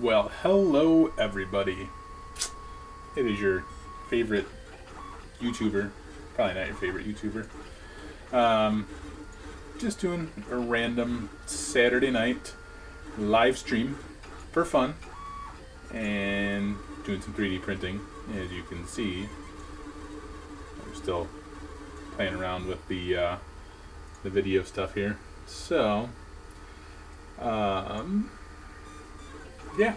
Well, hello everybody. It is your favorite YouTuber. Probably not your favorite YouTuber. Just doing a random Saturday night live stream for fun and doing some 3D printing. As you can see, I'm still playing around with the video stuff here. So, yeah,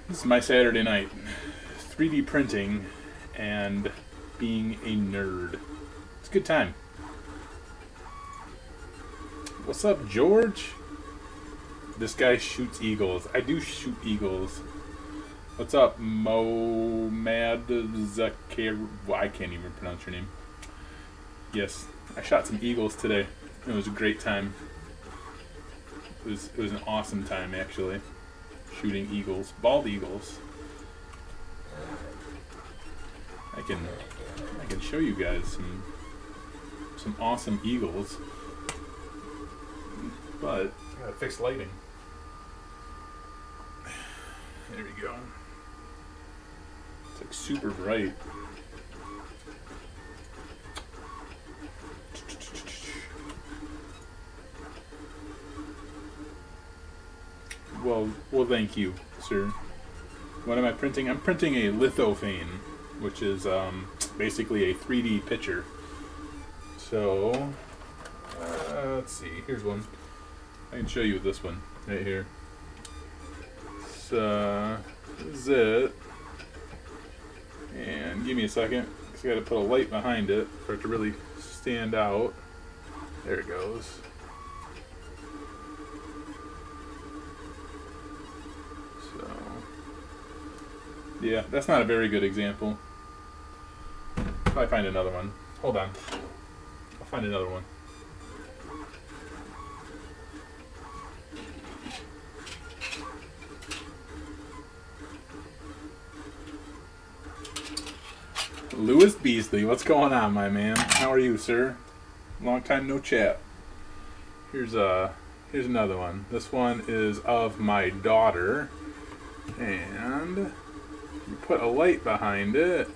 this is my Saturday night. 3D printing and being a nerd. It's a good time. What's up, George? This guy shoots eagles. I do shoot eagles. What's up, Momad Zakir? Well, I can't even pronounce your name. Yes, I shot some eagles today. It was a great time. It was an awesome time, actually. Shooting eagles, bald eagles. I can show you guys some awesome eagles, but I gotta fix lighting. There we go. It's like super bright. Well, thank you, sir. What am I printing? I'm printing a lithophane, which is basically a 3D picture. So, let's see. Here's one. I can show you this one right here. So, this is it. And give me a second, because I got to put a light behind it for it to really stand out. There it goes. Yeah, that's not a very good example. Probably find another one. Hold on. I'll find another one. Lewis Beasley, what's going on, my man? How are you, sir? Long time no chat. Here's another one. This one is of my daughter, and you put a light behind it,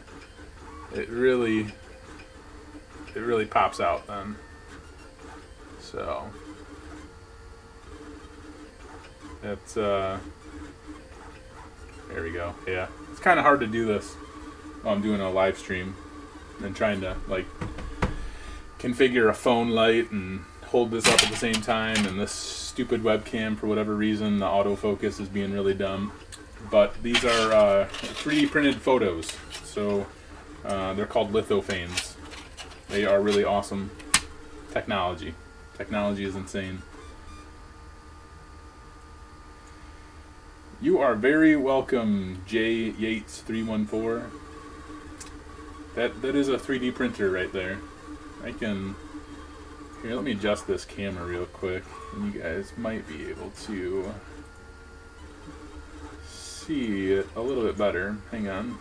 it really pops out then. So that's there we go. Yeah, it's kind of hard to do this while I'm doing a live stream and trying to like configure a phone light and hold this up at the same time, and this stupid webcam, for whatever reason, the autofocus is being really dumb. But these are 3D printed photos, so they're called lithophanes. They are really awesome technology. Technology is insane. You are very welcome, J Yates 314. That is a 3D printer right there. I can here. Let me adjust this camera real quick, and you guys might be able to see it a little bit better. Hang on.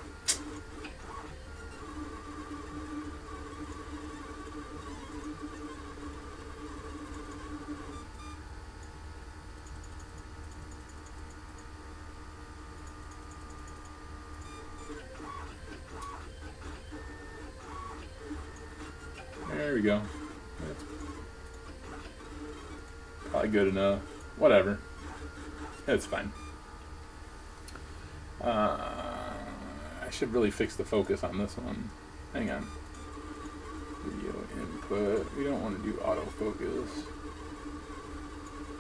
There we go. That's probably good enough. Whatever. It's fine. I should really fix the focus on this one. Hang on. Video input. We don't want to do autofocus.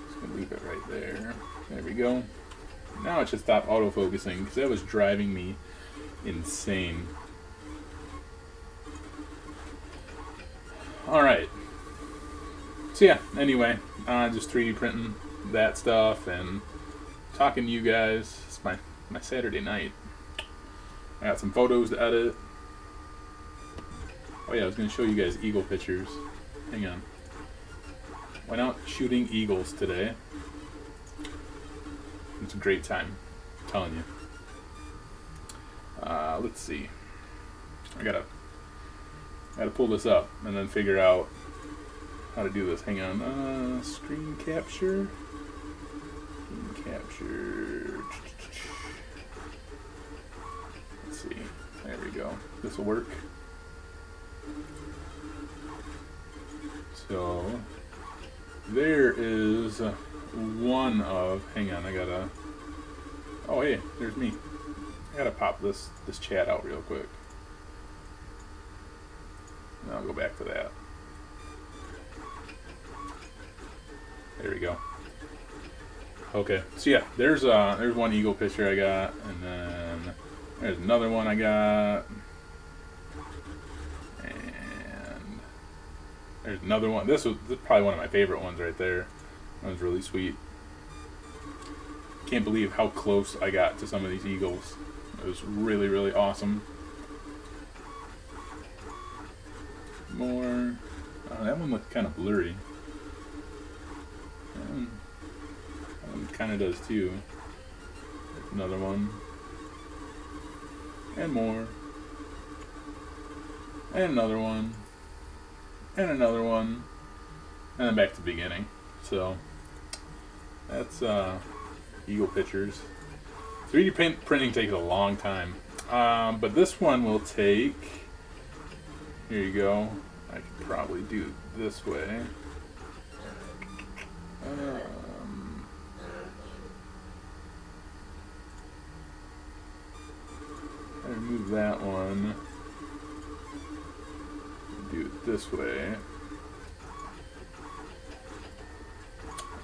Just gonna leave it right there. There we go. Now it should stop autofocusing, because that was driving me insane. Alright. So yeah, anyway, just 3D printing that stuff and talking to you guys. It's my Saturday night. I got some photos to edit. Oh yeah, I was going to show you guys eagle pictures. Hang on. Went out shooting eagles today. It's a great time. I'm telling you. Let's see. I gotta pull this up and then figure out how to do this. Hang on. Screen capture. Screen capture. Let's see. There we go. This will work. So there is one of. Hang on, I gotta. Oh hey, there's me. I gotta pop this chat out real quick. And I'll go back to that. There we go. Okay, so yeah, there's one eagle picture I got, and then there's another one I got, and there's another one. This is probably one of my favorite ones right there. That was really sweet. Can't believe how close I got to some of these eagles. It was really, really awesome. More. That one looked kind of blurry. That one kind of does too. There's another one. And more. And another one. And another one. And then back to the beginning. So that's eagle pictures. 3D printing takes a long time. But this one will take. Here you go. I could probably do it this way. I remove that one. Do it this way.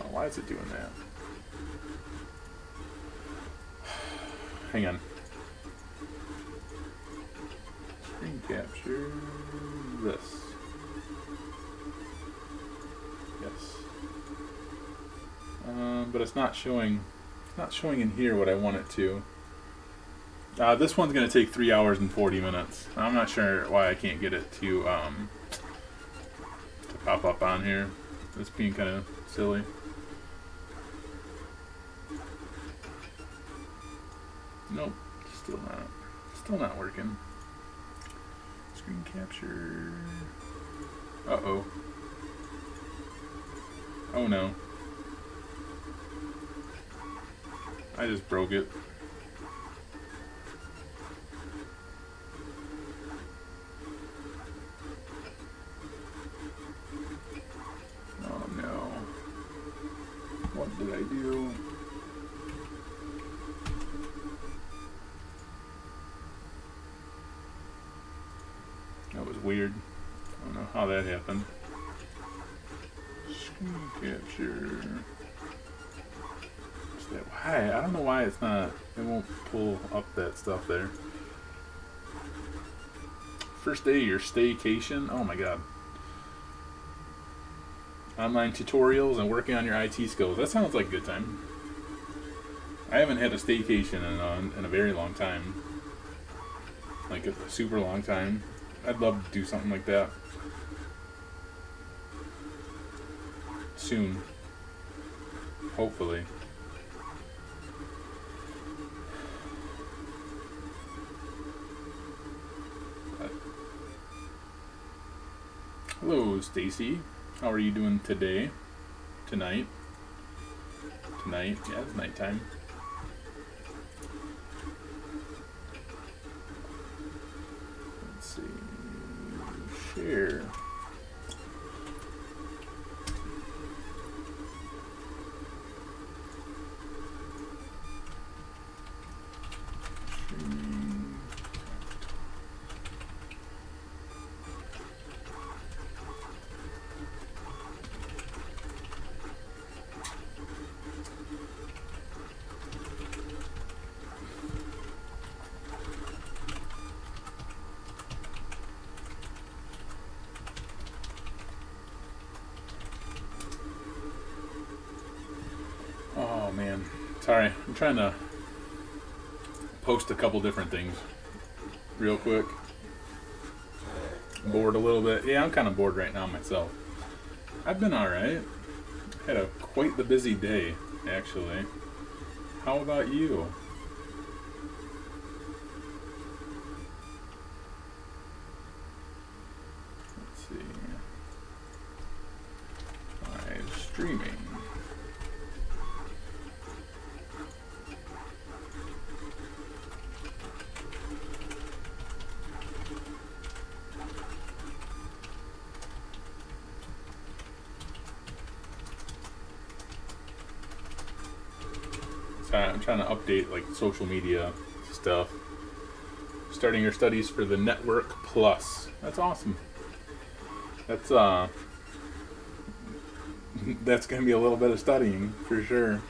Oh, why is it doing that? Hang on. Screen capture this. Yes. But it's not showing. It's not showing in here what I want it to. This one's gonna take 3 hours and 40 minutes. I'm not sure why I can't get it to pop up on here. It's being kind of silly. Nope, still not working. Screen capture. Uh-oh. Oh no. I just broke it. Oh no. What did I do? That was weird. I don't know how that happened. Screen capture. Why? I don't know why it's not. It won't pull up that stuff there. First day of your staycation. Oh my god. Online tutorials and working on your IT skills. That sounds like a good time. I haven't had a staycation in a very long time. Like a super long time. I'd love to do something like that. Soon. Hopefully. Hello, Stacy. How are you doing today? Tonight? Tonight? Yeah, it's nighttime. Let's see. Share. Oh man, sorry. I'm trying to post a couple different things real quick. Bored a little bit. Yeah, I'm kind of bored right now myself. I've been alright. Had a quite the busy day, actually. How about you? Let's see. Live streaming. I'm trying to update like social media stuff. Starting your studies for the Network Plus. That's awesome. That's that's gonna be a little bit of studying for sure.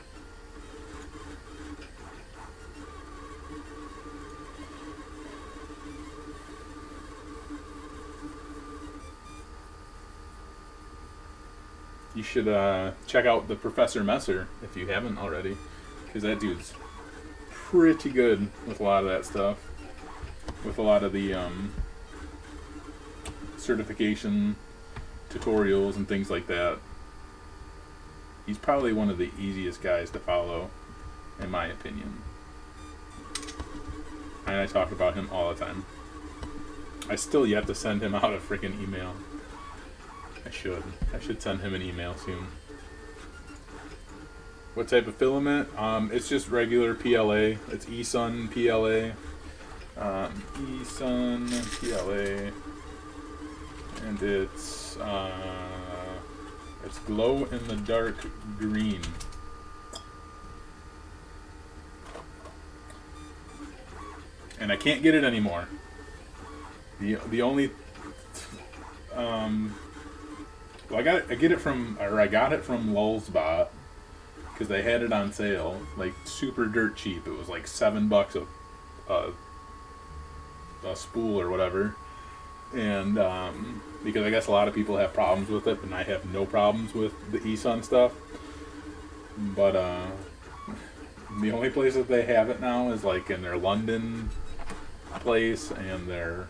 You should check out the Professor Messer if you haven't already, because that dude's pretty good with a lot of that stuff, with a lot of the certification tutorials and things like that. He's probably one of the easiest guys to follow, in my opinion. And I talk about him all the time. I still yet to send him out a freaking email. I should send him an email soon. What type of filament? It's just regular PLA. It's eSun PLA. eSun PLA. And it's glow in the dark green. And I can't get it anymore. The only well, I got it from Lulzbot because they had it on sale, like super dirt cheap. It was like $7 a spool or whatever, and because I guess a lot of people have problems with it, and I have no problems with the eSun stuff. But the only place that they have it now is like in their London place and their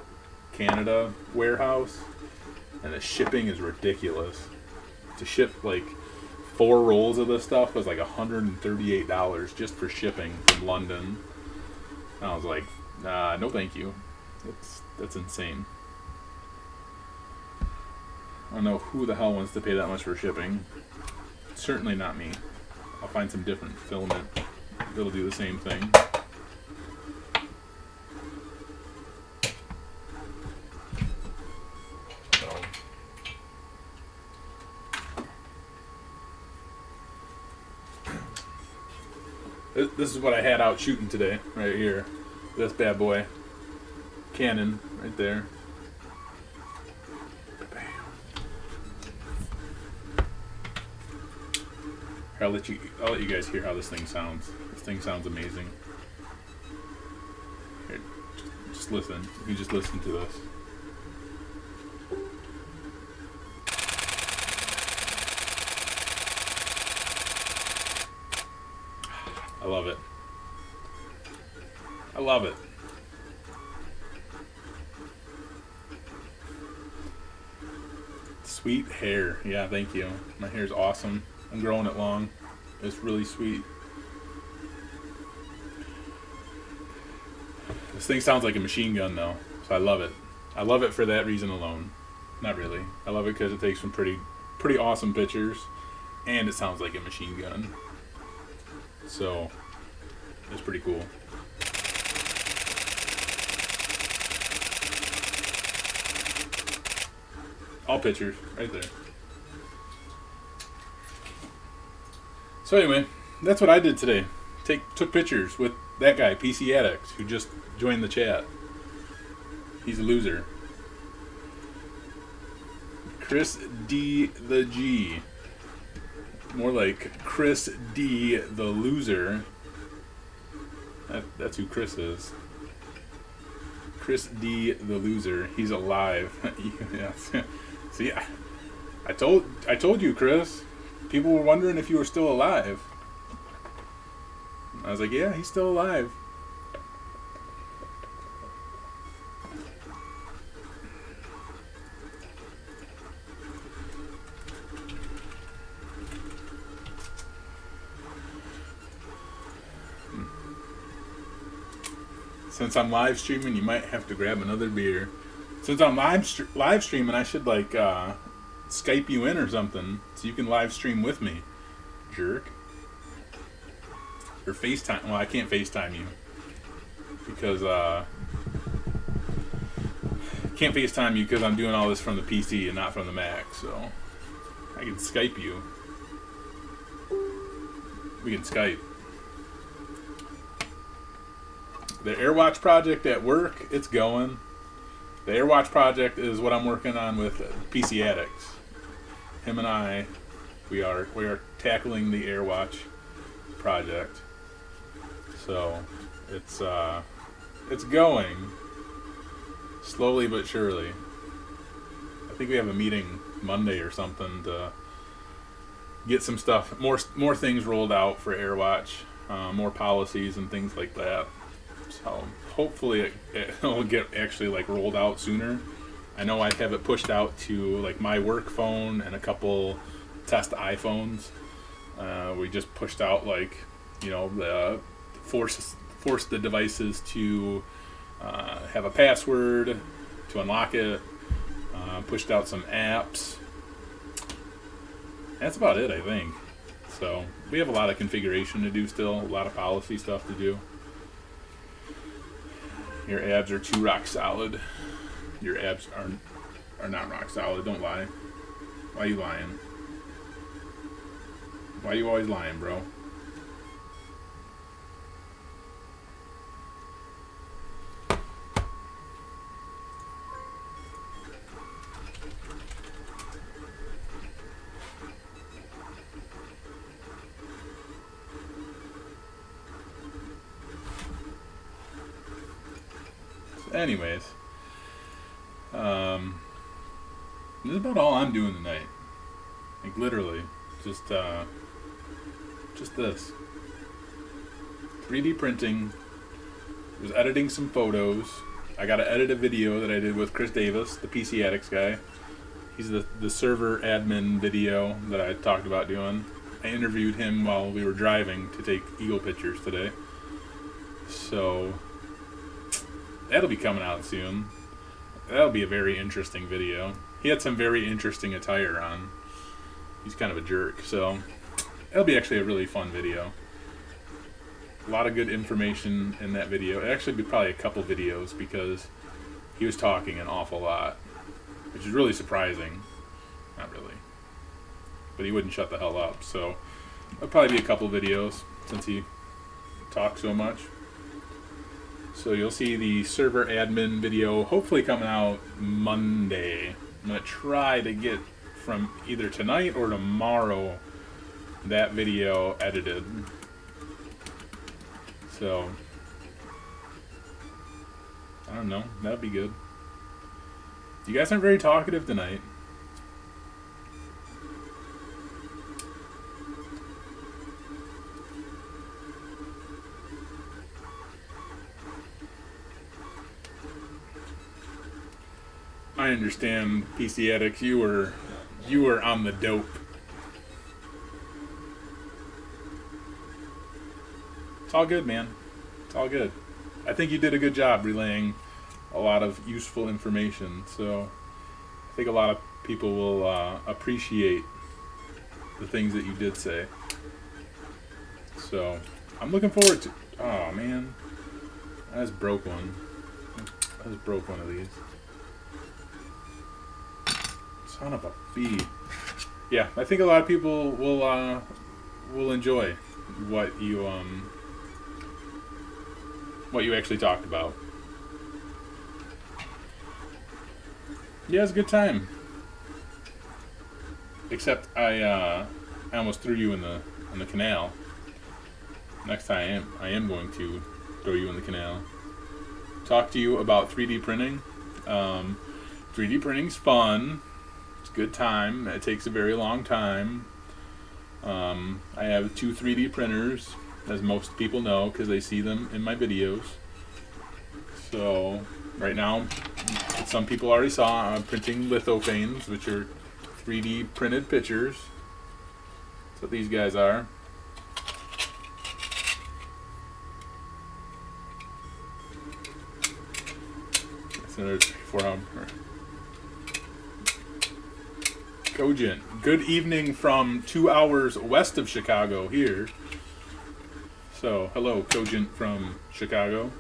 Canada warehouse. And the shipping is ridiculous. To ship like 4 rolls of this stuff was like $138 just for shipping from London. And I was like, no thank you. That's insane. I don't know who the hell wants to pay that much for shipping. Certainly not me. I'll find some different filament that'll do the same thing. This is what I had out shooting today, right here. This bad boy. Canon, right there. Bam. I'll let you guys hear how this thing sounds. This thing sounds amazing. Here, just listen. You can just listen to this. I love it. I love it. Sweet hair. Yeah, thank you. My hair's awesome. I'm growing it long. It's really sweet. This thing sounds like a machine gun though, so I love it. I love it for that reason alone. Not really. I love it because it takes some pretty awesome pictures, and it sounds like a machine gun. So, it's pretty cool. All pictures, right there. So anyway, that's what I did today. Took pictures with that guy, PC Addict, who just joined the chat. He's a loser. Chris D the G. More like Chris D the loser. That's who Chris is. Chris D the loser. He's alive. Yes. See, I told you, Chris. People were wondering if you were still alive. I was like, yeah, he's still alive. Since I'm live streaming, you might have to grab another beer. Since I'm live streaming, I should like Skype you in or something so you can live stream with me, jerk. Or FaceTime. Well, I can't FaceTime you because can't FaceTime you because I'm doing all this from the PC and not from the Mac. So I can Skype you. We can Skype. the AirWatch project at work, it's going. The AirWatch project is what I'm working on with PC Addicts. Him and I, we are tackling the AirWatch project. So it's going slowly but surely. I think we have a meeting Monday or something to get some stuff, more things rolled out for AirWatch, more policies and things like that. So hopefully it'll get actually like rolled out sooner. I know I have it pushed out to like my work phone and a couple test iPhones. We just pushed out like, you know, the force the devices to have a password to unlock it. Pushed out some apps. That's about it, I think. So we have a lot of configuration to do still, a lot of policy stuff to do. Your abs are too rock solid. Your abs are not rock solid. Don't lie. Why are you lying? Why are you always lying, bro? Anyways, this is about all I'm doing tonight. Like literally, just this. 3D printing. Was editing some photos. I got to edit a video that I did with Chris Davis, the PC Addicts guy. He's the server admin video that I talked about doing. I interviewed him while we were driving to take eagle pictures today. So that'll be coming out soon. That'll be a very interesting video. He had some very interesting attire on. He's kind of a jerk, so it'll be actually a really fun video. A lot of good information in that video. It'll actually be probably a couple videos because he was talking an awful lot, which is really surprising. Not really. But he wouldn't shut the hell up, so it'll probably be a couple videos since he talks so much. So you'll see the server admin video hopefully coming out Monday. I'm going to try to get from either tonight or tomorrow that video edited. So, I don't know. That'll be good. You guys aren't very talkative tonight. I understand, PC Addicts. You were on the dope. It's all good, man. It's all good. I think you did a good job relaying a lot of useful information. So I think a lot of people will appreciate the things that you did say. So I'm looking forward to. Oh man, I just broke one. I just broke one of these. Son of a bee. Yeah, I think a lot of people will enjoy what you actually talked about. Yeah, it's a good time. Except I almost threw you in the canal. Next time I am going to throw you in the canal. Talk to you about 3D printing. 3D printing's fun. Good time. It takes a very long time. I have 2 3D printers, as most people know, because they see them in my videos. So right now, some people already saw, I'm printing lithophanes, which are 3D printed pictures. That's what these guys are. That's another 4 Cogent. Good evening from 2 hours west of Chicago here. So, hello, Cogent from Chicago.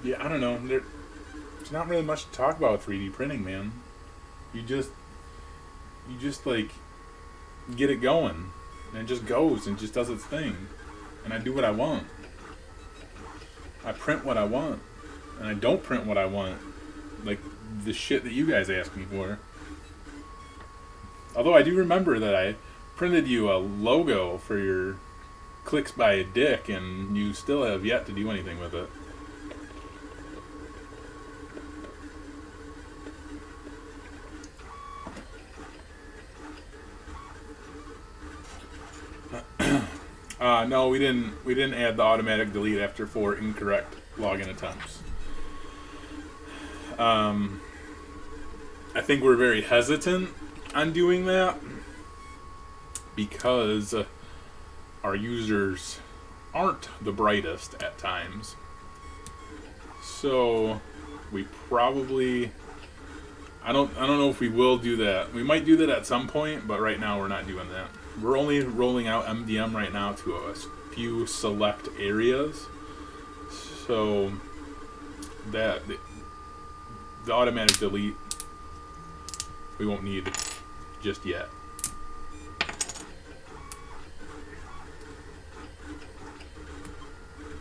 Yeah, I don't know. There's not really much to talk about with 3D printing, man. You just like get it going. And it just goes and just does its thing. And I do what I want. I print what I want. And I don't print what I want. Like the shit that you guys ask me for. Although I do remember that I printed you a logo for your Clicks by a Dick, and you still have yet to do anything with it. No, we didn't add the automatic delete after 4 incorrect login attempts. I think we're very hesitant on doing that because our users aren't the brightest at times. So we probably, I don't know if we will do that. We might do that at some point, but right now we're not doing that. We're only rolling out MDM right now to a few select areas. So that the automatic delete we won't need just yet.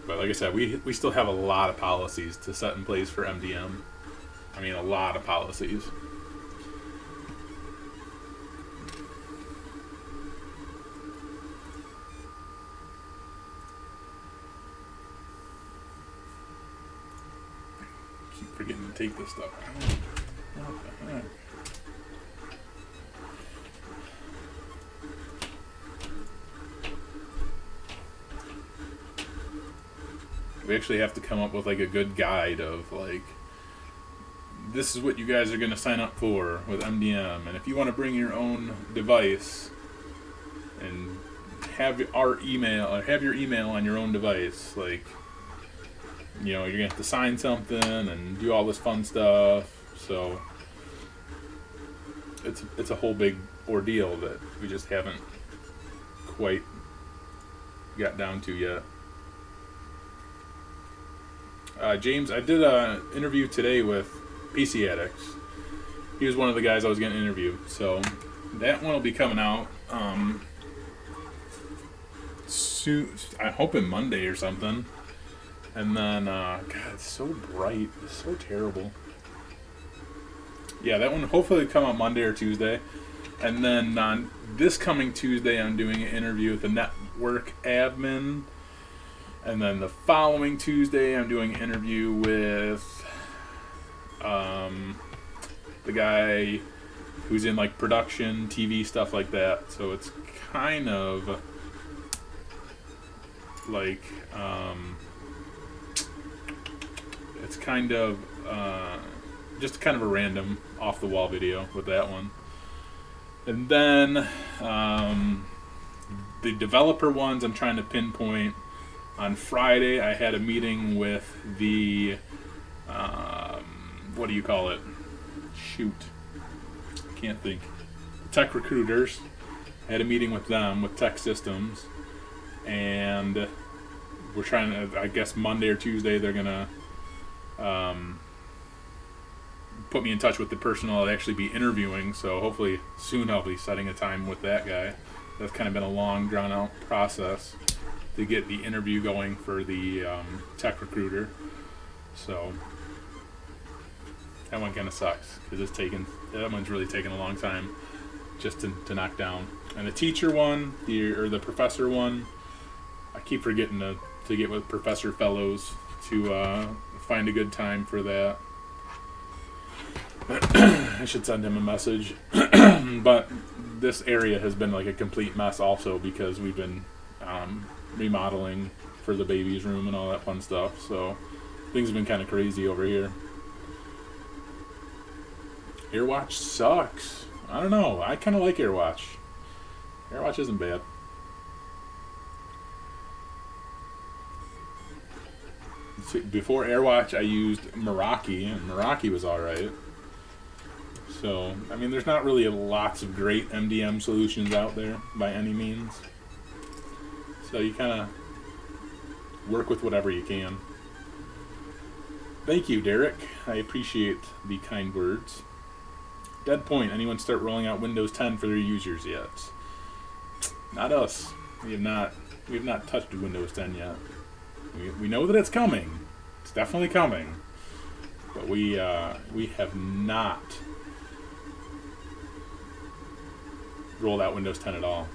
But like I said, we still have a lot of policies to set in place for MDM. I mean, a lot of policies. Keep forgetting to take this stuff out. What the heck? We actually have to come up with like a good guide of like, this is what you guys are going to sign up for with MDM, and if you want to bring your own device and have our email or have your email on your own device, like, you know, you're gonna have to sign something and do all this fun stuff. So it's a whole big ordeal that we just haven't quite got down to yet. James, I did an interview today with PC Addicts. He was one of the guys I was going to interview. So that one will be coming out soon. I'm hoping Monday or something. And then, God, it's so bright. It's so terrible. Yeah, that one hopefully will come out Monday or Tuesday. And then on this coming Tuesday, I'm doing an interview with the network admin. And then the following Tuesday, I'm doing an interview with the guy who's in like production, TV, stuff like that. So it's kind of like it's kind of just kind of a random off the wall video with that one. And then the developer ones, I'm trying to pinpoint. On Friday, I had a meeting with the, what do you call it? Shoot. I can't think. Tech recruiters. I had a meeting with them, with Tech Systems. And we're trying to, I guess Monday or Tuesday, they're going to put me in touch with the person I'll actually be interviewing. So hopefully soon I'll be setting a time with that guy. That's kind of been a long, drawn-out process to get the interview going for the tech recruiter. So that one kind of sucks because that one's really taken a long time just to knock down. And the teacher one, the professor one, I keep forgetting to get with Professor Fellows to find a good time for that. I should send him a message. But this area has been like a complete mess also because we've been remodeling for the baby's room and all that fun stuff, so things have been kind of crazy over here. AirWatch sucks. I don't know. I kind of like AirWatch. AirWatch isn't bad. Before AirWatch, I used Meraki, and Meraki was alright. So, I mean, there's not really lots of great MDM solutions out there by any means. So you kind of work with whatever you can. Thank you, Derek. I appreciate the kind words. Dead point. Anyone start rolling out Windows 10 for their users yet? Not us. We have not. We have not touched Windows 10 yet. We know that it's coming. It's definitely coming. But we have not rolled out Windows 10 at all.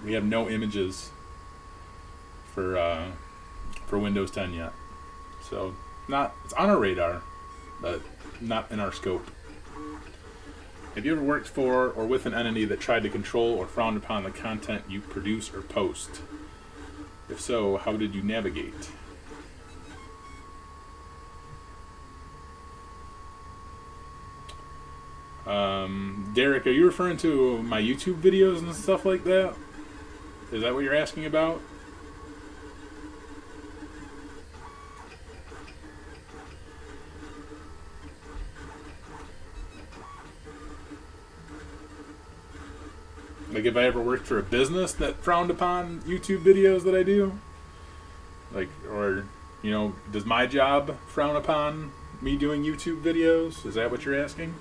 We have no images for Windows 10 yet. So it's on our radar, but not in our scope. Have you ever worked for or with an entity that tried to control or frowned upon the content you produce or post? If so, how did you navigate? Derek, are you referring to my YouTube videos and stuff like that? Is that what you're asking about? Like, if I ever worked for a business that frowned upon YouTube videos that I do? Like, or, does my job frown upon me doing YouTube videos? Is that what you're asking?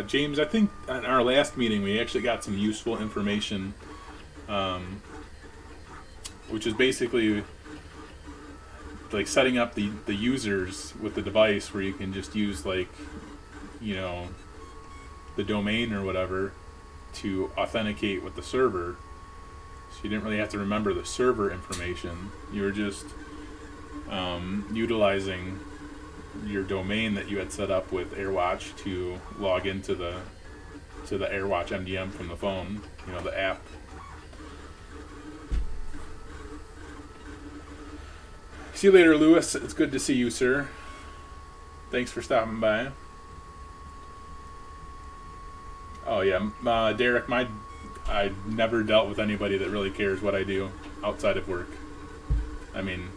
James, I think in our last meeting we actually got some useful information, which is basically like setting up the users with the device where you can just use the domain or whatever to authenticate with the server. So you didn't really have to remember the server information. You were just utilizing your domain that you had set up with AirWatch to log into the AirWatch MDM from the phone, the app. See you later, Lewis. It's good to see you, sir. Thanks for stopping by. Oh yeah, Derek, I never dealt with anybody that really cares what I do outside of work. I mean,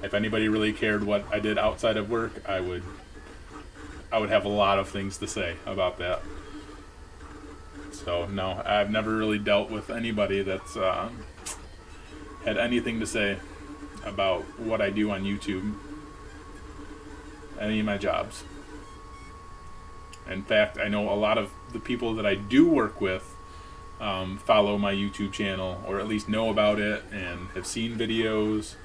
if anybody really cared what I did outside of work, I would have a lot of things to say about that. So no, I've never really dealt with anybody that's had anything to say about what I do on YouTube, any of my jobs. In fact, I know a lot of the people that I do work with follow my YouTube channel, or at least know about it and have seen videos.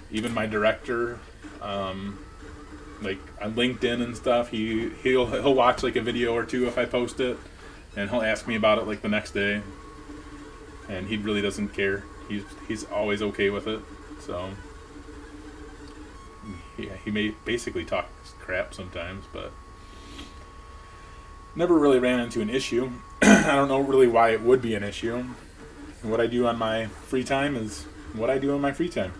Even my director, like on LinkedIn and stuff, he'll watch like a video or two if I post it, and he'll ask me about it like the next day. And he really doesn't care. He's always okay with it. So he may basically talk crap sometimes, but never really ran into an issue. I don't know really why it would be an issue. What I do on my free time is what I do on my free time.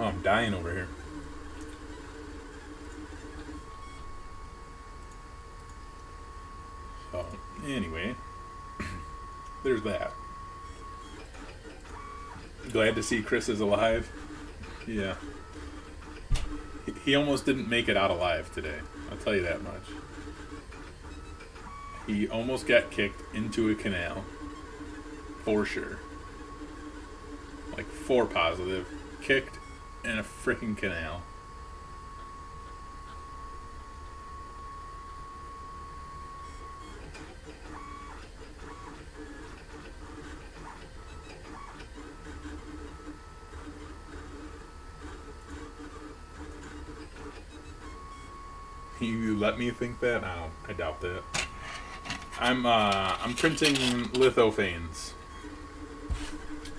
Oh, I'm dying over here. So, anyway, there's that. Glad to see Chris is alive. Yeah. He almost didn't make it out alive today. I'll tell you that much. He almost got kicked into a canal. For sure. Like 4 positive. Kicked in a freaking canal. You let me think that? No, I doubt that. I'm printing lithophanes.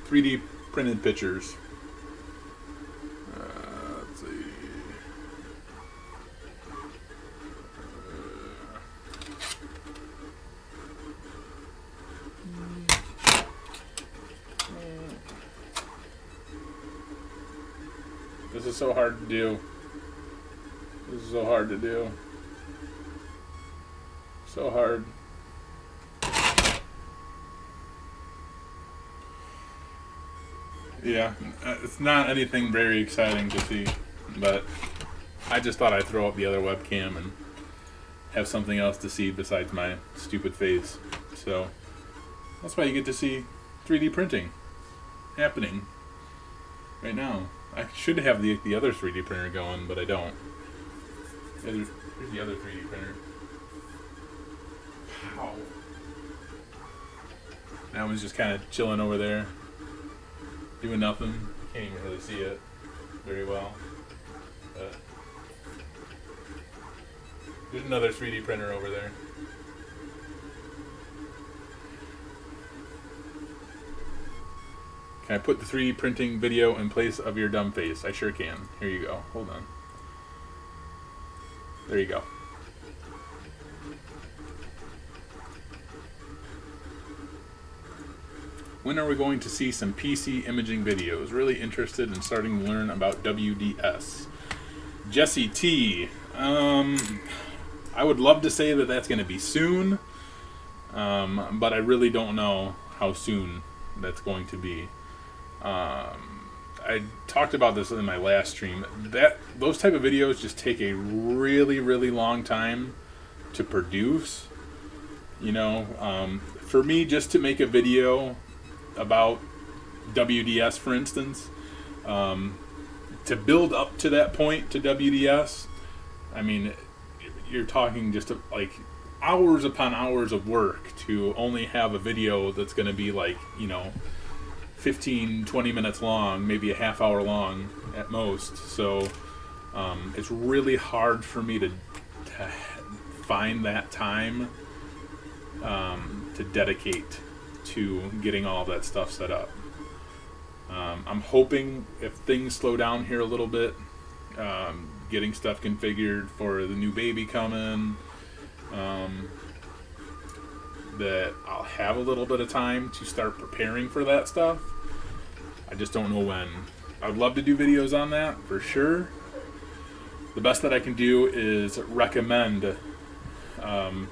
3D printed pictures. Let's see. This is so hard to do. This is so hard to do. So hard. Yeah, it's not anything very exciting to see, but I just thought I'd throw up the other webcam and have something else to see besides my stupid face. So that's why you get to see 3D printing happening right now. I should have the other 3D printer going, but I don't. Here's the other 3D printer. Wow. That one's just kind of chilling over there, doing nothing. Can't even really see it very well. But there's another 3D printer over there. Can I put the 3D printing video in place of your dumb face? I sure can. Here you go. Hold on. There you go. When are we going to see some PC imaging videos? Really interested in starting to learn about WDS. Jesse T. I would love to say that that's going to be soon, but I really don't know how soon that's going to be. I talked about this in my last stream. Those type of videos just take a really, really long time to produce. You know, for me, just to make a video about WDS, for instance, to build up to that point to WDS, I mean, you're talking just like hours upon hours of work to only have a video that's going to be like, 15, 20 minutes long, maybe a half hour long at most. So it's really hard for me to find that time to dedicate to getting all that stuff set up. I'm hoping if things slow down here a little bit, getting stuff configured for the new baby coming, that I'll have a little bit of time to start preparing for that stuff. I just don't know when. I would love to do videos on that for sure. The best that I can do is recommend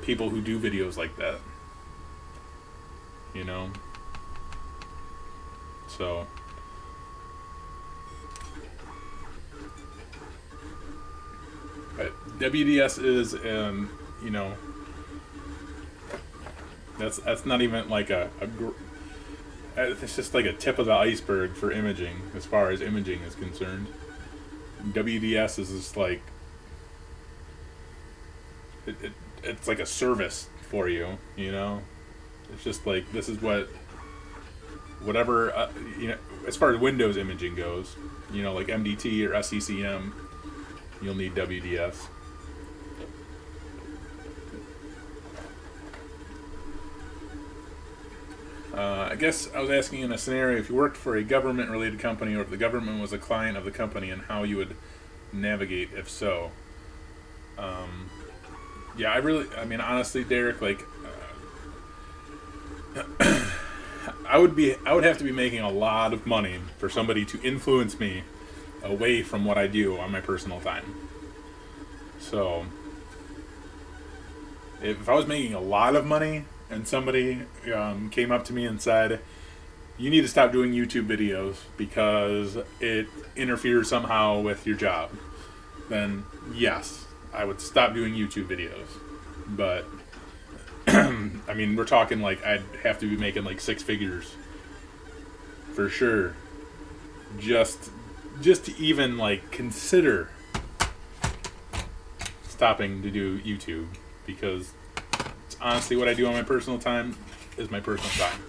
people who do videos like that. So but WDS is that's not even like it's just like a tip of the iceberg for imaging as far as imaging is concerned. WDS is just like it's like a service for you, It's just like, this is whatever, as far as Windows imaging goes, like MDT or SCCM, you'll need WDS. I guess I was asking in a scenario if you worked for a government-related company or if the government was a client of the company and how you would navigate if so. Yeah, honestly, Derek, like, I would have to be making a lot of money for somebody to influence me away from what I do on my personal time. So, if I was making a lot of money and somebody came up to me and said, you need to stop doing YouTube videos because it interferes somehow with your job, then yes, I would stop doing YouTube videos. But we're talking like I'd have to be making like 6 figures for sure, just to even like consider stopping to do YouTube, because it's honestly what I do on my personal time is my personal time.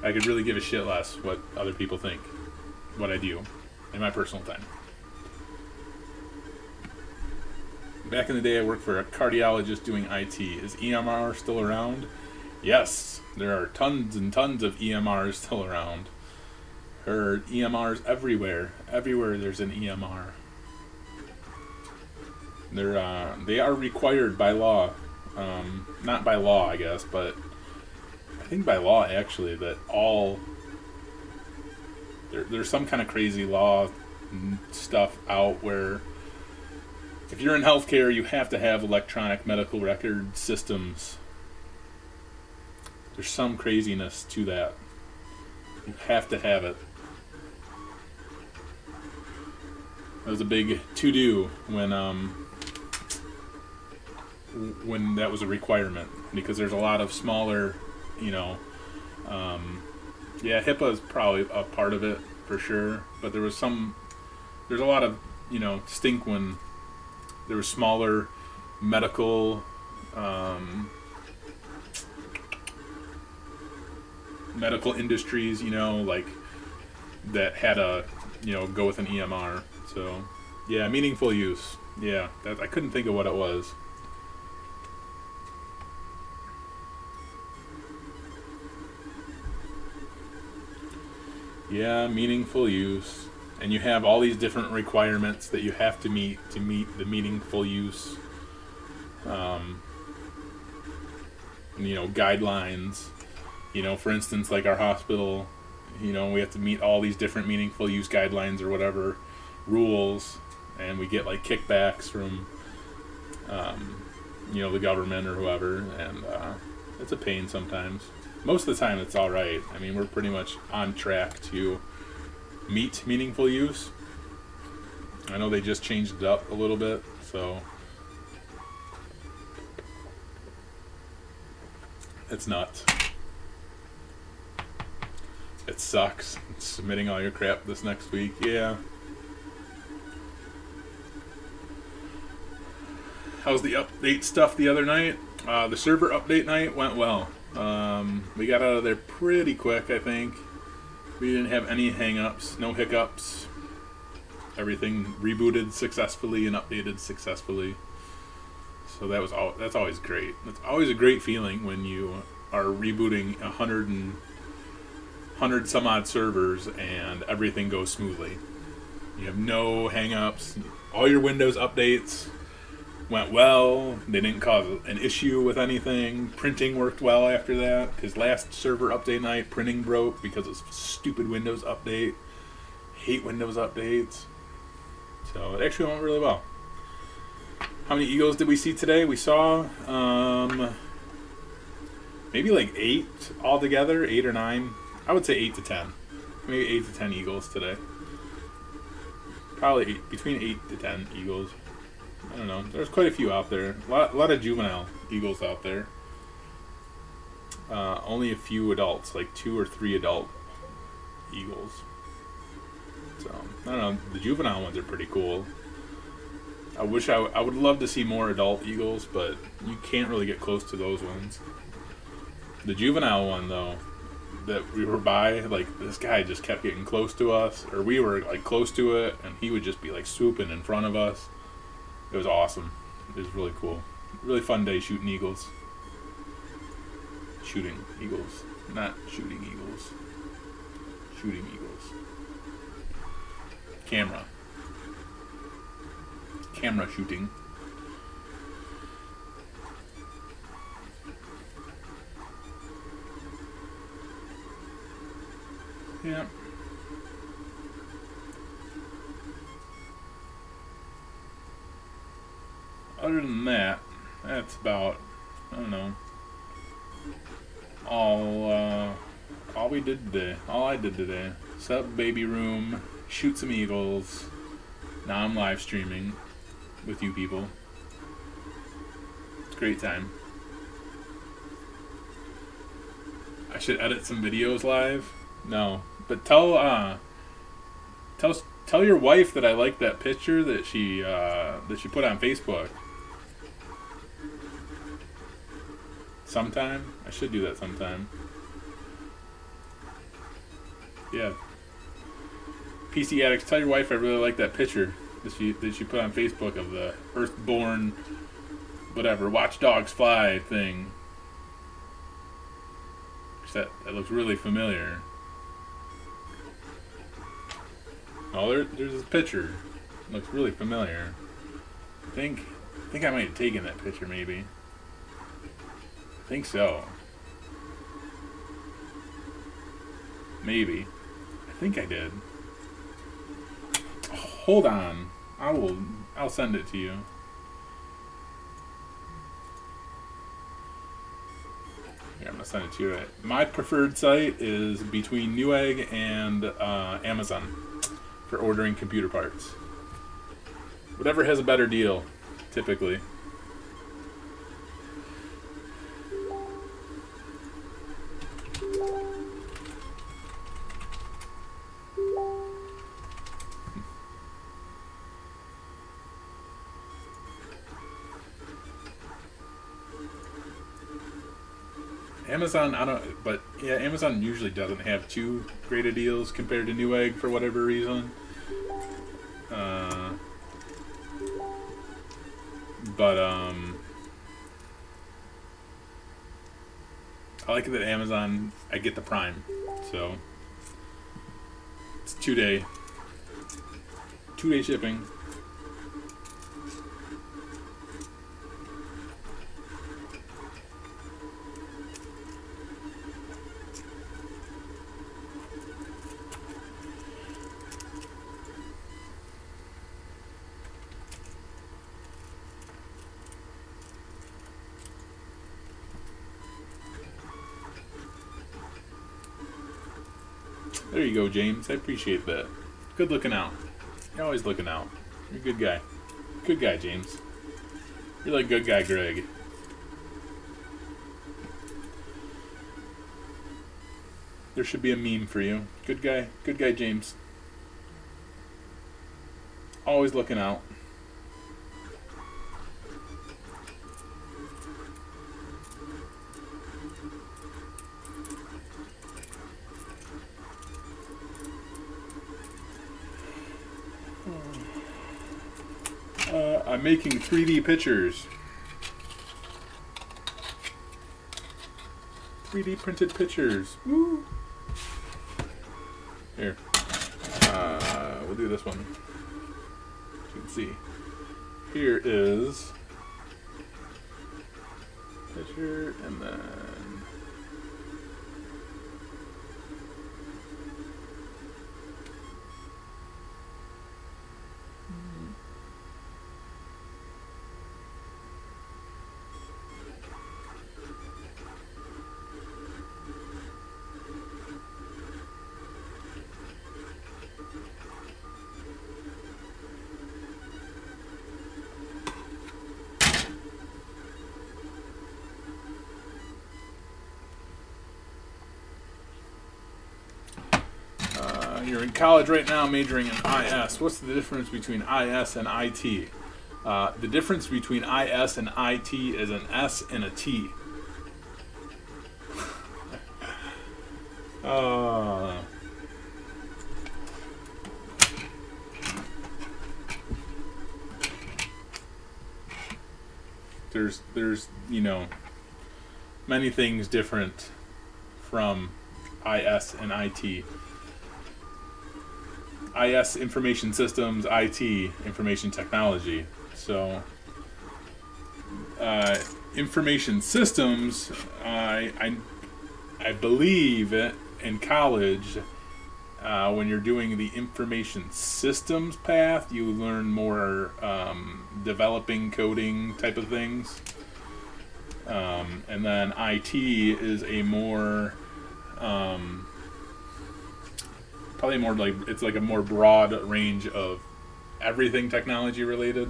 I could really give a shit less what other people think, what I do in my personal time. Back in the day, I worked for a cardiologist doing IT. Is EMR still around? Yes, there are tons and tons of EMRs still around. There are EMRs everywhere. Everywhere there's an EMR. They are required by law. Not by law, I guess, but I think by law, actually, that there's some kind of crazy law stuff out where if you're in healthcare, you have to have electronic medical record systems There's some craziness to that. You have to have it. That was a big to-do when that was a requirement, because there's a lot of smaller, you know, yeah, HIPAA is probably a part of it for sure, but there's a lot of, you know, stink when there were smaller medical medical industries, you know, like that had a, you know, go with an EMR. So yeah, meaningful use. Yeah, that, I couldn't think of what it was. Yeah, meaningful use. And you have all these different requirements that you have to meet the meaningful use, you know, guidelines. You know, for instance, like our hospital, you know, we have to meet all these different meaningful use guidelines or whatever rules, and we get like kickbacks from, you know, the government or whoever, and it's a pain sometimes. Most of the time, it's all right. I mean, we're pretty much on track to meet meaningful use. I know they just changed it up a little bit, so it's nuts. It sucks submitting all your crap this next week. Yeah. How's the update stuff the other night? The server update night went well. We got out of there pretty quick, I think. We didn't have any hang-ups, no hiccups. Everything rebooted successfully and updated successfully. So that's always great. It's always a great feeling when you are rebooting 100 some odd servers and everything goes smoothly. You have no hang-ups. All your Windows updates went well. They didn't cause an issue with anything. Printing worked well after that, because last server update night, printing broke because of stupid Windows update. Hate Windows updates. So it actually went really well. How many eagles did we see today? We saw maybe like 8 altogether, 8 or 9. I would say 8 to 10. Maybe 8 to 10 eagles today. Probably between 8 to 10 eagles. I don't know. There's quite a few out there. A lot of juvenile eagles out there. Only a few adults, like 2 or 3 adult eagles. So, I don't know. The juvenile ones are pretty cool. I would love to see more adult eagles, but you can't really get close to those ones. The juvenile one, though, that we were by, like, this guy just kept getting close to us, or we were, like, close to it, and he would just be, like, swooping in front of us. It was awesome. It was really cool. Really fun day shooting eagles. Shooting eagles. Not shooting eagles. Shooting eagles. Camera shooting. Yeah. Other than that, that's about, I don't know, all we did today. All I did today. Set up baby room, shoot some eagles. Now I'm live streaming with you people. It's a great time. I should edit some videos live. No, but tell your wife that I like that picture that she put on Facebook. Sometime I should do that sometime. Yeah. PC Addicts, tell your wife I really like that picture that she put on Facebook of the Earthborn, whatever, Watch Dogs Fly thing. That looks really familiar. Oh, there's this picture. It looks really familiar. I think I might have taken that picture, maybe. I think so. Maybe. I think I did. Hold on. I'll send it to you. Yeah, I'm gonna send it to you. My preferred site is between Newegg and Amazon for ordering computer parts. Whatever has a better deal, typically. Amazon, but yeah, Amazon usually doesn't have too great of deals compared to Newegg for whatever reason. I like it that Amazon, I get the Prime, so it's 2-day shipping. There you go, James. I appreciate that. Good looking out. You're always looking out. You're a good guy. Good guy, James. You're like good guy, Greg. There should be a meme for you. Good guy, James. Always looking out. I'm making 3D pictures. 3D printed pictures. Woo! Here. We'll do this one. You can see. Here is picture, and then you're in college right now, majoring in IS. What's the difference between IS and IT? The difference between IS and IT is an S and a T. There's many things different from IS and IT. IS, information systems, IT, information technology. So, information systems, I believe in college, when you're doing the information systems path, you learn more developing, coding type of things. And then IT is a more probably more like, it's like a more broad range of everything technology related.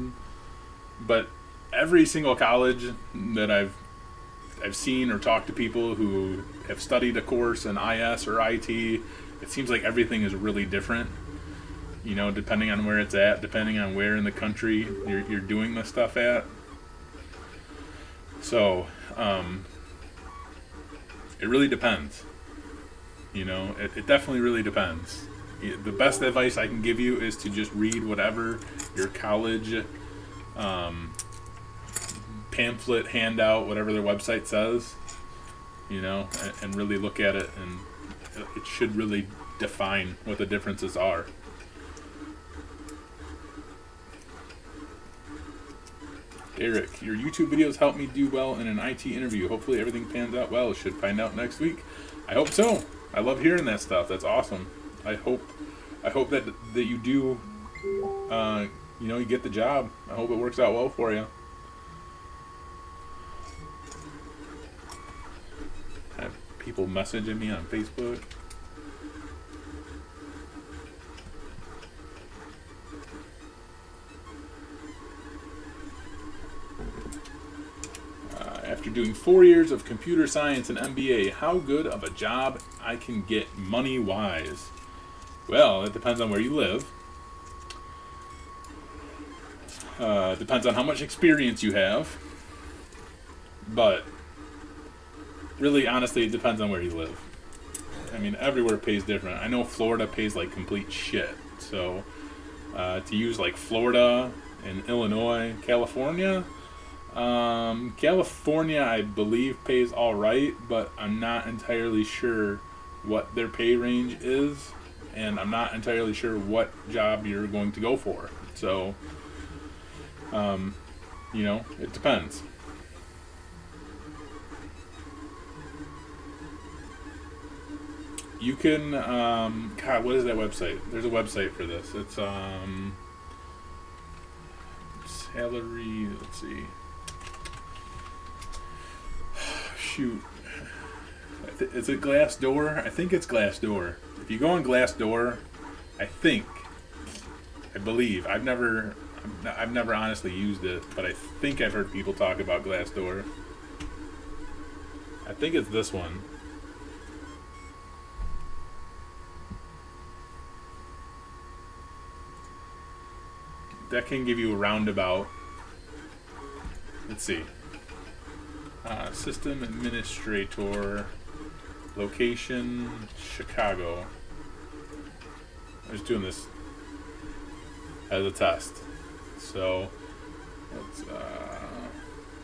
But every single college that I've seen or talked to people who have studied a course in IS or IT, it seems like everything is really different, depending on where it's at, depending on where in the country you're doing this stuff at. So it really depends. It definitely really depends. The best advice I can give you is to just read whatever your college pamphlet, handout, whatever their website says, and really look at it, and it should really define what the differences are. Eric, your YouTube videos help me do well in an IT interview. Hopefully everything pans out well. Should find out next week. I hope so. I love hearing that stuff. That's awesome. I hope that you do, you get the job. I hope it works out well for you. I have people messaging me on Facebook. After doing 4 years of computer science and MBA, how good of a job I can get money-wise? Well, it depends on where you live. It depends on how much experience you have. But really, honestly, it depends on where you live. I mean, everywhere pays different. I know Florida pays like complete shit. So to use like Florida and Illinois, California, California, I believe, pays all right, but I'm not entirely sure what their pay range is, and I'm not entirely sure what job you're going to go for. So, it depends. You can, God, what is that website? There's a website for this. It's, salary, let's see. Shoot. Is it Glassdoor? I think it's Glassdoor. If you go on Glassdoor, I believe, I've never honestly used it, but I think I've heard people talk about Glassdoor. I think it's this one. That can give you a roundabout. Let's see. System administrator, location, Chicago. I was doing this as a test. So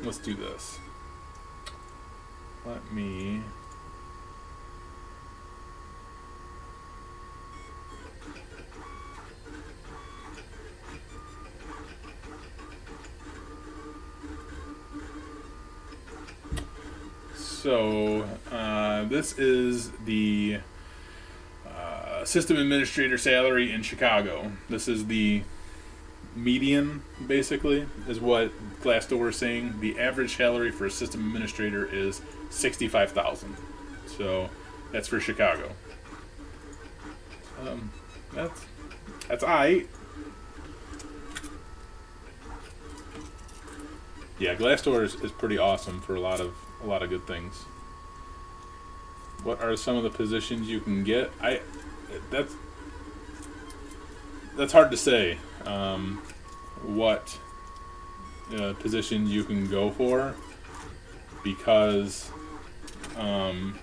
let's do this. Let me So this is the system administrator salary in Chicago. This is the median, basically, is what Glassdoor is saying. The average salary for a system administrator is $65,000. So that's for Chicago. That's aight. Yeah, Glassdoor is pretty awesome for a lot of good things. What are some of the positions you can get? That's hard to say. What positions you can go for, because I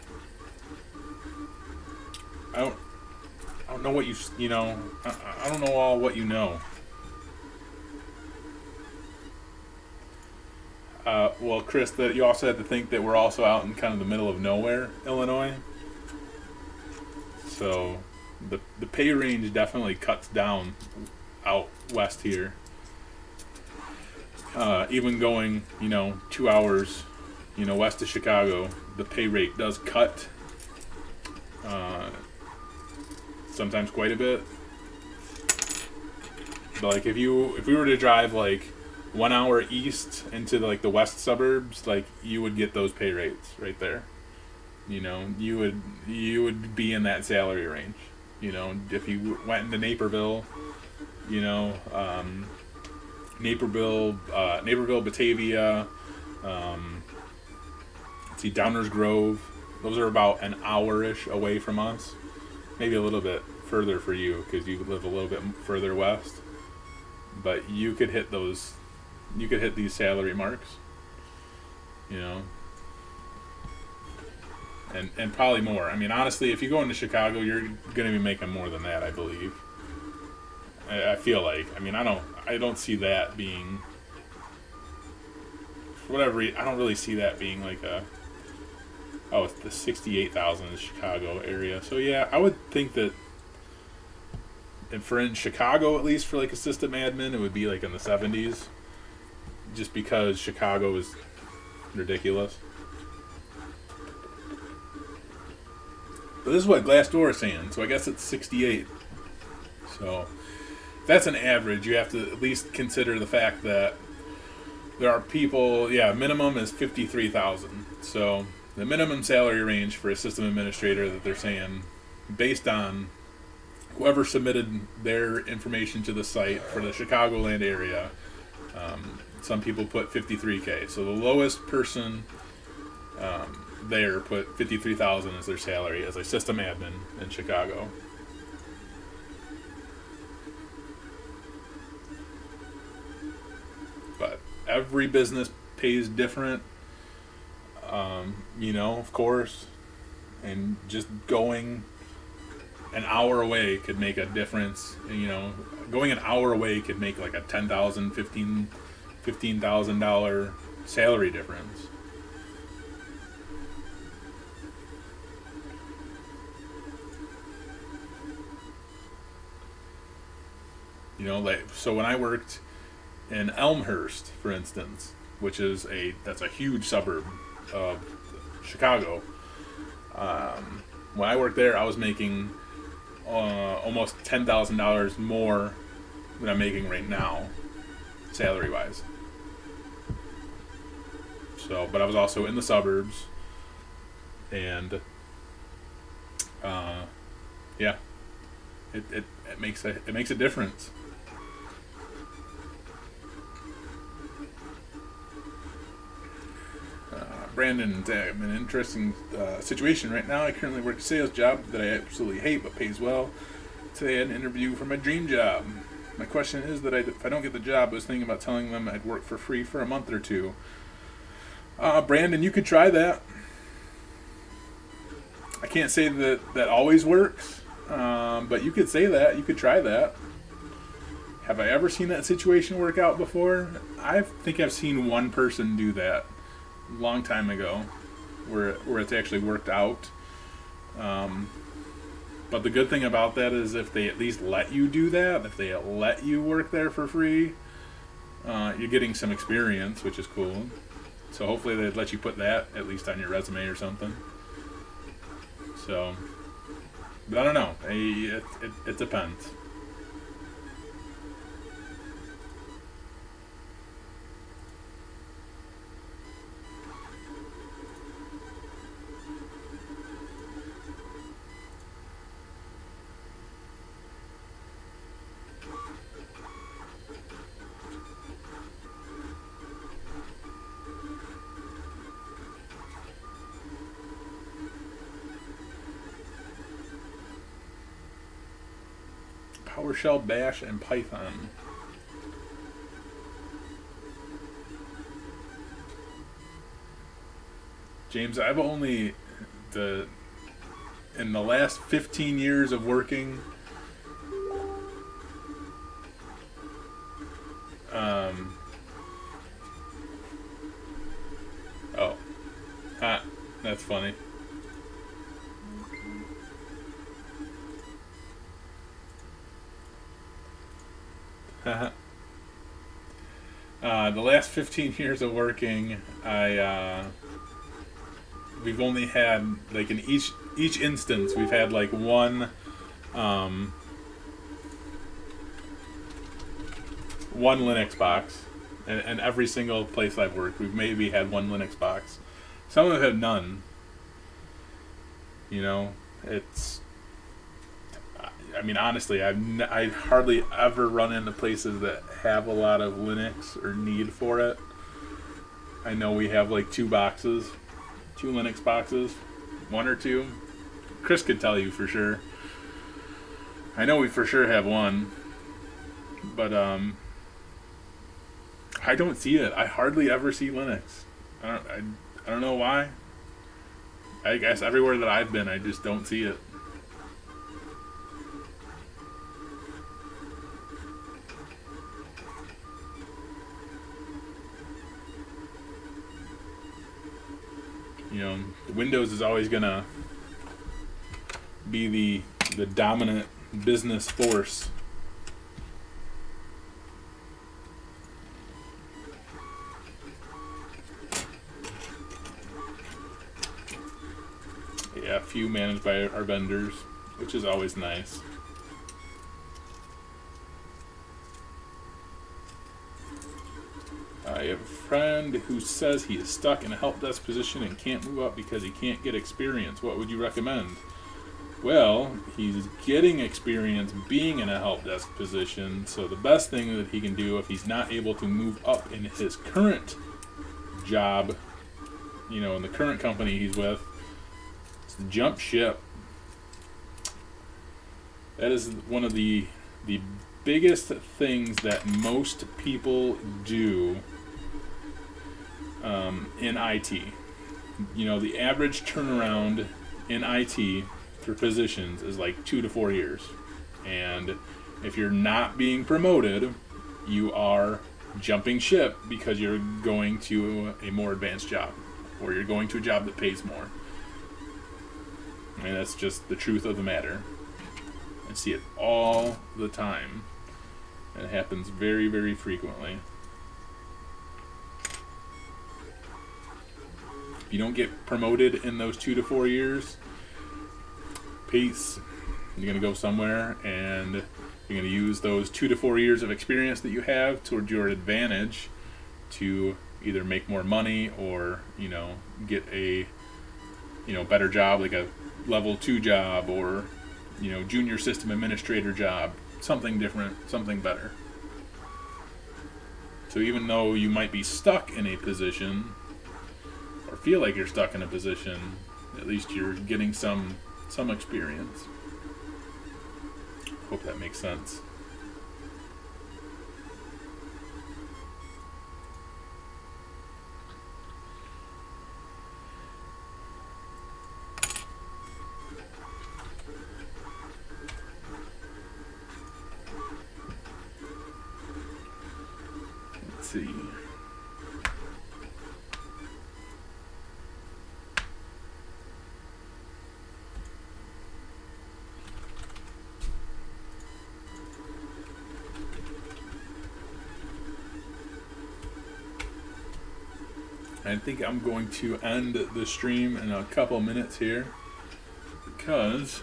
don't know what I don't know all what you know. Well, Chris, that you also have to think that we're also out in kind of the middle of nowhere, Illinois. So the pay range definitely cuts down out west here. Even going, 2 hours, west of Chicago, the pay rate does cut. Sometimes quite a bit. But like if we were to drive like 1 hour east into like the west suburbs, like you would get those pay rates right there. You would be in that salary range. If you went into Naperville, Naperville, Batavia, Downers Grove. Those are about an hour-ish away from us. Maybe a little bit further for you because you live a little bit further west. But you could hit those. You could hit these salary marks, and probably more. I mean, honestly, if you go into Chicago, you're going to be making more than that, I believe. I feel like. I mean, I don't see that being, for whatever reason, I don't really see that being like it's the 68,000 in the Chicago area. So yeah, I would think that, and for in Chicago at least for like a system admin, it would be like in the 70s. Just because Chicago is ridiculous. But this is what Glassdoor is saying, so I guess it's 68. So if that's an average, you have to at least consider the fact that there are people, minimum is 53,000. So the minimum salary range for a system administrator that they're saying, based on whoever submitted their information to the site for the Chicagoland area, some people put 53K. So the lowest person there put 53,000 as their salary as a system admin in Chicago. But every business pays different, of course, and just going an hour away could make a difference. Going an hour away could make like a $10,000, $15,000 salary difference. So when I worked in Elmhurst, for instance, which is that's a huge suburb of Chicago. When I worked there, I was making almost $10,000 more than I'm making right now, salary-wise. So, but I was also in the suburbs, and it makes a difference. Brandon, I'm in an interesting situation right now. I currently work a sales job that I absolutely hate but pays well. Today I had an interview for my dream job. My question is that if I don't get the job, I was thinking about telling them I'd work for free for a month or two. Brandon, you could try that. I can't say that always works, but you could say that. You could try that. Have I ever seen that situation work out before? I think I've seen one person do that a long time ago, where it's actually worked out. But the good thing about that is if they at least let you do that, if they let you work there for free, you're getting some experience, which is cool. So hopefully they'd let you put that at least on your resume or something. So, but I don't know. It depends. PowerShell, Bash, and Python. James, I've only in the last 15 years of working, that's funny. The last 15 years of working, we've only had, like, in each instance, we've had like one Linux box, and every single place I've worked, we've maybe had one Linux box. Some of them have none. It's. I mean, honestly, I hardly ever run into places that have a lot of Linux or need for it. I know we have like two Linux boxes, one or two. Chris could tell you for sure. I know we for sure have one, but I don't see it. I hardly ever see Linux. I don't know why. I guess everywhere that I've been, I just don't see it. Windows is always gonna be the dominant business force. Yeah, a few managed by our vendors, which is always nice. have a friend who says he is stuck in a help desk position and can't move up because he can't get experience. What would you recommend? Well, he's getting experience being in a help desk position, so the best thing that he can do if he's not able to move up in his current job, in the current company he's with, is to jump ship. That is one of the biggest things that most people do in IT. The average turnaround in IT for positions is like 2 to 4 years. And if you're not being promoted, you are jumping ship because you're going to a more advanced job, or you're going to a job that pays more. And that's just the truth of the matter. I see it all the time. And it happens very, very frequently. If you don't get promoted in those 2 to 4 years, peace. You're going to go somewhere and you're going to use those 2 to 4 years of experience that you have towards your advantage to either make more money or, get a, better job, like a level 2 job, or, junior system administrator job, something different, something better. So even though you might be stuck in a position or feel like you're stuck in a position, at least you're getting some experience. Hope that makes sense. Let's see. I think I'm going to end the stream in a couple minutes here because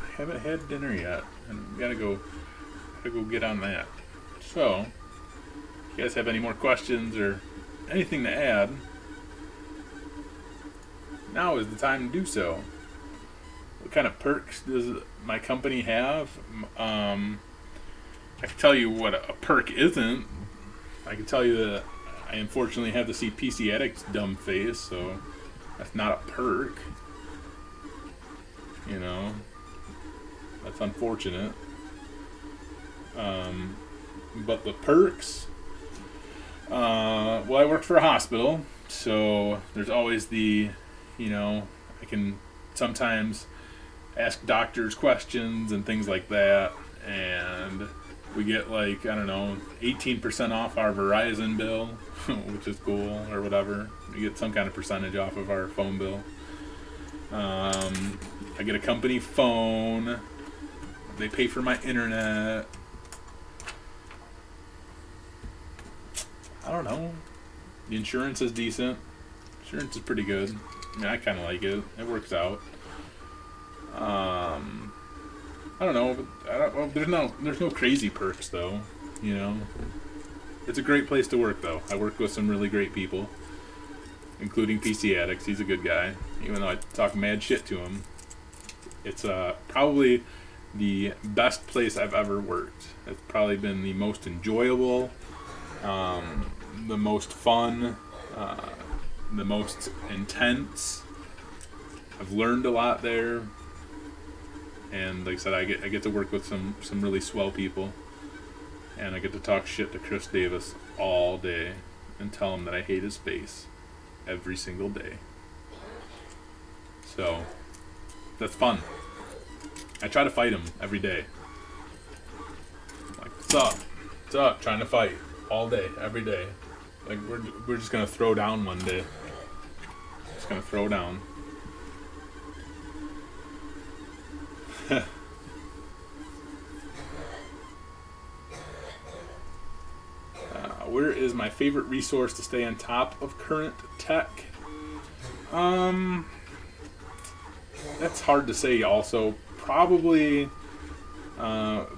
I haven't had dinner yet and gotta go get on that. So, if you guys have any more questions or anything to add, now is the time to do so. What kind of perks does my company have? I can tell you what a perk isn't. I can tell you that I unfortunately have to see PC Addict's dumb face, so that's not a perk. That's unfortunate. But the perks, well, I work for a hospital, so there's always I can sometimes ask doctors questions and things like that, and we get 18% off our Verizon bill, which is cool, or whatever. We get some kind of percentage off of our phone bill. I get a company phone. They pay for my internet. I don't know. The insurance is decent. Insurance is pretty good. I kind of like it. It works out. I don't know. There's no crazy perks though. It's a great place to work though. I work with some really great people, including PC Addicts. He's a good guy, even though I talk mad shit to him. It's probably the best place I've ever worked. It's probably been the most enjoyable, the most fun, the most intense. I've learned a lot there. And like I said, I get to work with some really swell people, and I get to talk shit to Chris Davis all day and tell him that I hate his face every single day. So that's fun. I try to fight him every day. Like, what's up? What's up? Trying to fight all day, every day. Like we're just gonna throw down one day. Just gonna throw down. Where is my favorite resource to stay on top of current tech? That's hard to say also. Probably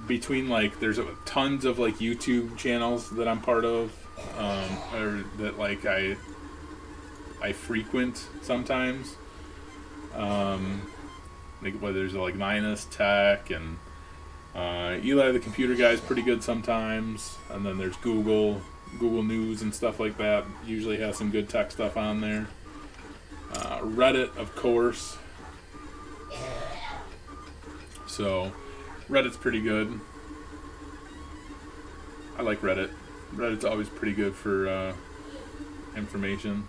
between there's tons of YouTube channels that I'm part of. or that like I frequent sometimes. Like whether there's like Linus Tech and Eli the computer guy is pretty good sometimes, and then there's Google News and stuff like that. Usually has some good tech stuff on there. Reddit, of course. So Reddit's pretty good. I like Reddit. Reddit's always pretty good for information.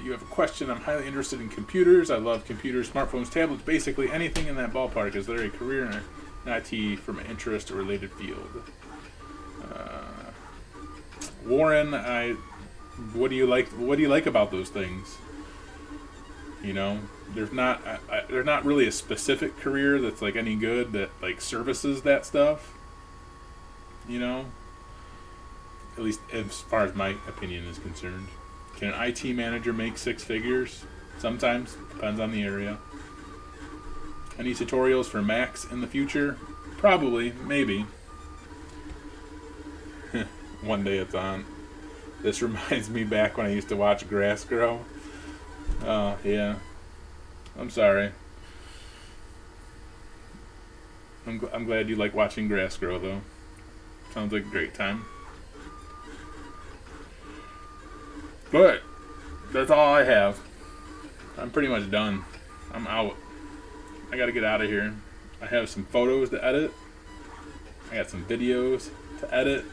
You have a question. I'm highly interested in computers. I love computers, smartphones, tablets, basically anything in that ballpark. Is there a career in IT from an interest or related field? Warren, what do you like? What do you like about those things? You know, there's not really a specific career that's like any good that like services that stuff. You know, at least as far as my opinion is concerned. Can an IT manager make six figures? Sometimes. Depends on the area. Any tutorials for Macs in the future? Probably. Maybe. One day it's on. This reminds me back when I used to watch grass grow. Oh, yeah. I'm sorry. I'm glad you like watching grass grow, though. Sounds like a great time. But that's all I have. I'm pretty much done. I'm out. I gotta get out of here. I have some photos to edit. I got some videos to edit.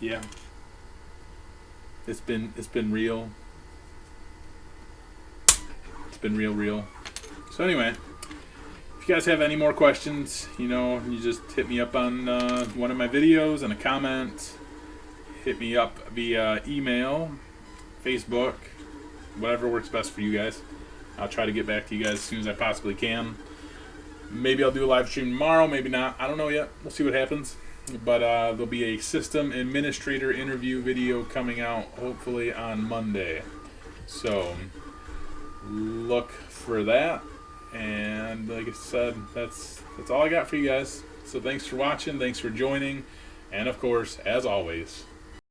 Yeah. It's been real. It's been real. So anyway, if you guys have any more questions, you just hit me up on one of my videos and a comment. Hit me up via email, Facebook, whatever works best for you guys. I'll try to get back to you guys as soon as I possibly can. Maybe I'll do a live stream tomorrow, maybe not. I don't know yet. We'll see what happens. But there'll be a system administrator interview video coming out hopefully on Monday. So look for that. And like I said, that's all I got for you guys. So thanks for watching. Thanks for joining. And of course, as always,